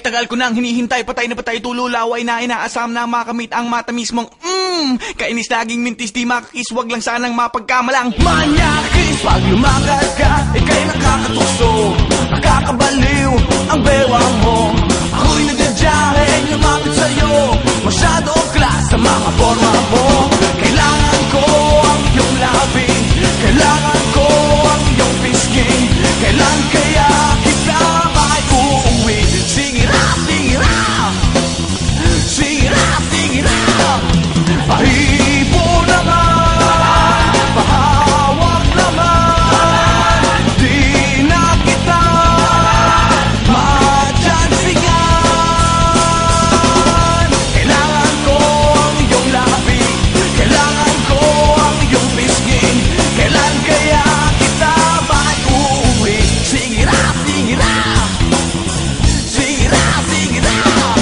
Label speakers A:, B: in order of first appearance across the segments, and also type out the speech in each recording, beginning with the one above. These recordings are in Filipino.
A: Tagal ko nang hinihintay, patay na patay, tululaway na inaasam na makamit ang matamis mong kainis laging mintis, di makakis, wag lang sanang mapagkamalang manyakis. Pag lumakad ka, ika'y nakakatukso, nakakabaliw ang bewang mo. Ako'y nagdadyahe, lumapit sa'yo, masyado class sa mga forma mo. Kailangan ko ang iyong labi, kailangan ko ang iyong pisking. Kailan kaya kita may uuwi? Sing it out, sing it out, sing it out, sing it out. Pahipo naman, pahawak naman, di na kita matyansingan. Kailangan ko ang iyong labi, kailangan ko ang iyong pisngin. Kailan kaya kita may uuwi? Sing it out, sing it out, sing it out, sing it out.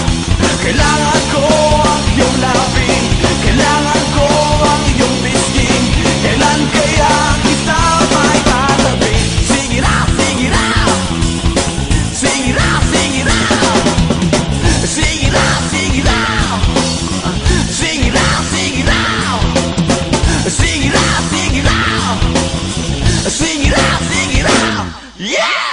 A: Kailangan ko ang iyong labi, kailangan ko ang iyong pisngin. Kailan kaya kita may tatabi? Sing it out, sing it out, sing it out, sing it out, sing it out, sing it out, sing it out, sing it out, sing it out, sing it out, sing it out, sing it out, yeah!